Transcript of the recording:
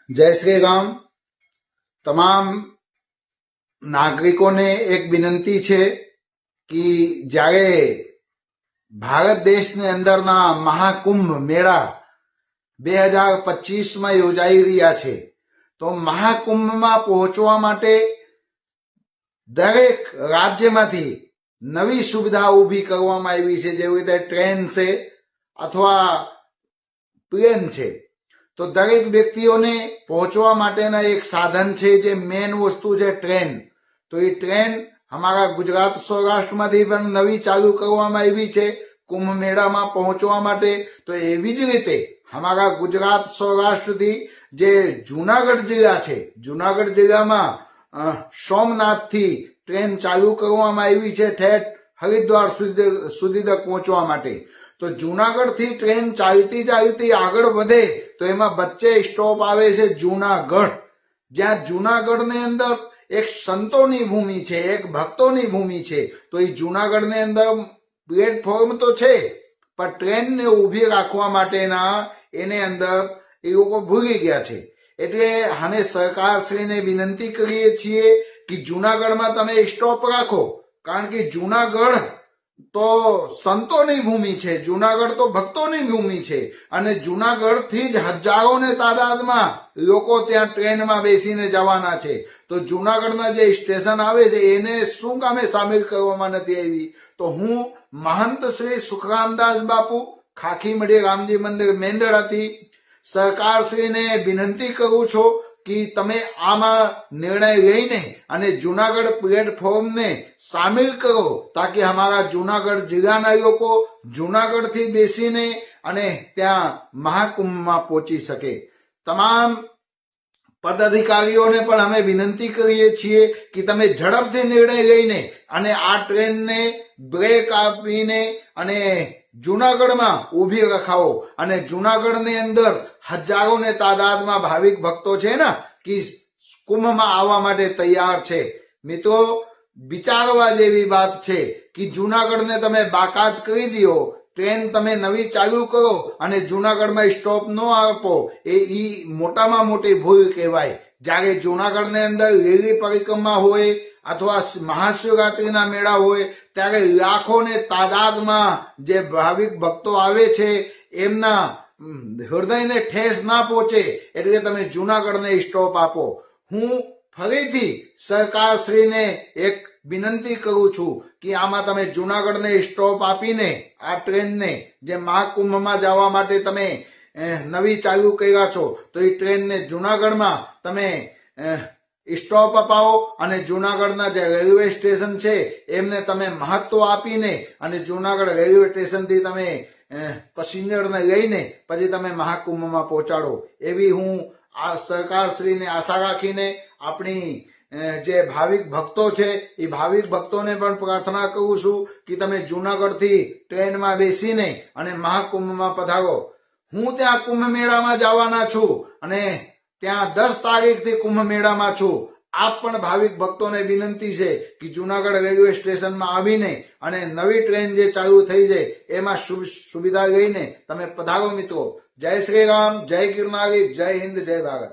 જય શ્રી રામ. તમામ નાગરિકોને એક વિનંતી છે કે જ્યારે ભારત દેશની અંદરના મહાકુંભ મેળા 2025માં યોજાઈ રહ્યા છે, તો મહાકુંભમાં પહોંચવા માટે દરેક રાજ્યમાંથી નવી સુવિધા ઊભી કરવામાં આવી છે, જેવી રીતે ટ્રેન છે અથવા પ્લેન છે. તો દરેક વ્યક્તિઓને પહોંચવા માટેના એક સાધન છે, જે મેન વસ્તુ છે ટ્રેન. તો એ ટ્રેન અમારા ગુજરાત સૌરાષ્ટ્રમાંથી પણ નવી ચાલુ કરવામાં આવી છે કુંભ મેળામાં પહોંચવા માટે. તો એવી જ રીતે અમારા ગુજરાત સૌરાષ્ટ્રથી જે જુનાગઢ જિલ્લા છે, જુનાગઢ જિલ્લામાં સોમનાથથી ટ્રેન ચાલુ કરવામાં આવી છે ઠેઠ હરિદ્વાર સુધી તક પહોંચવા માટે. તો જુનાગઢથી ટ્રેન ચાલતી ચાલતી આગળ વધે તો એમાં વચ્ચે સ્ટોપ આવે છે જુનાગઢ, જ્યાં જુનાગઢની અંદર એક સંતોની ભૂમિ છે, એક ભક્તોની ભૂમિ છે. તો એ જુનાગઢની અંદર પ્લેટફોર્મ તો છે, પણ ટ્રેનને ઊભી રાખવા માટેના એની અંદર એ લોકો ભૂલી ગયા છે. એટલે અમે સરકારશ્રીને વિનંતી કરીએ છીએ કે જુનાગઢમાં તમે સ્ટોપ રાખો, કારણ કે જુનાગઢ તો સંતોની ભૂમિ છે, જુનાગઢ તો ભક્તોની ભૂમિ છે, અને જુનાગઢથી જ હજારોને તાદાદમાં લોકો ત્યાં ટ્રેનમાં બેસીને જવાના છે. તો જુનાગઢના જે સ્ટેશન આવે છે એને શું કામે સામેલ કરવામાં નથી આવી? તો હું મહંત શ્રી સુખરામદાસ બાપુ, ખાખીમઢી રામજી મંદિર મેંદડાથી સરકારશ્રીને વિનંતી કરું છું કે તમે આમાં નિર્ણય લઈને અને જુનાગઢ પ્લેટફોર્મને સામેલ કરો, તાકી અમારા જુનાગઢ જિલ્લાના લોકો જુનાગઢથી બેસીને અને ત્યાં મહાકુંભમાં પહોંચી શકે. તમામ પદાધિકારીઓને પણ અમે વિનંતી કરીએ છીએ કે તમે ઝડપથી નિર્ણય લઈને અને આ ટ્રેનને બ્રેક આપીને અને જુનાગઢમાં ઊભી રખાવો. અને જુનાગઢની અંદર હજારોને તાદાદમાં ભાવિક ભક્તો છે ને કે કુંભમાં આવવા માટે તૈયાર છે. મિત્રો, વિચારવા જેવી વાત છે કે જુનાગઢને તમે બાકાત કરી દો, ટ્રેન તમે નવી ચાલુ કરો અને જુનાગઢમાં સ્ટોપ ન આપો, એ મોટામાં મોટી ભૂલ કહેવાય. જ્યારે જુનાગઢની અંદર લીલી પરિક્રમા હોય અથવા મહાશિવરાત્રિના મેળા હોય ત્યારે લાખોને તાદાદમાં જે ભાવિક ભક્તો આવે છે એમના હૃદયને ઠેસ ના પહોંચે, એટલે તમે જુનાગઢને સ્ટોપ આપો. હું ફરીથી સરકારશ્રીને એક વિનંતી કરું છું કે આમાં તમે જુનાગઢને સ્ટોપ આપીને આ ટ્રેનને જે મહાકુંભમાં જવા માટે તમે નવી ચાલુ કર્યા છો, તો એ ટ્રેનને જુનાગઢમાં તમે સ્ટોપ અપાવો અને જુનાગઢના જે રેલવે સ્ટેશન છે એમને તમે મહત્વ આપીને અને જુનાગઢ રેલવે સ્ટેશનથી તમે પેસેન્જરને લઈને પછી તમે મહાકુંભમાં પહોંચાડો, એવી હું આ સરકારશ્રીને આશા રાખીને આપણી જે ભાવિક ભક્તો છે એ ભાવિક ભક્તોને પણ પ્રાર્થના કરું છું કે તમે જુનાગઢથી ટ્રેનમાં બેસીને અને મહાકુંભમાં પધારો. હું ત્યાં કુંભ મેળામાં જવાના છું અને ત્યાં 10 તારીખથી કુંભ મેળામાં છું. આપ પણ ભાવિક ભક્તોને વિનંતી છે કે જુનાગઢ રેલવે સ્ટેશનમાં આવીને અને નવી ટ્રેન જે ચાલુ થઈ જાય એમાં સુવિધા લઈને તમે પધારો મિત્રો. જય શ્રી રામ, જય ગિરનારી, જય હિન્દ, જય ભારત.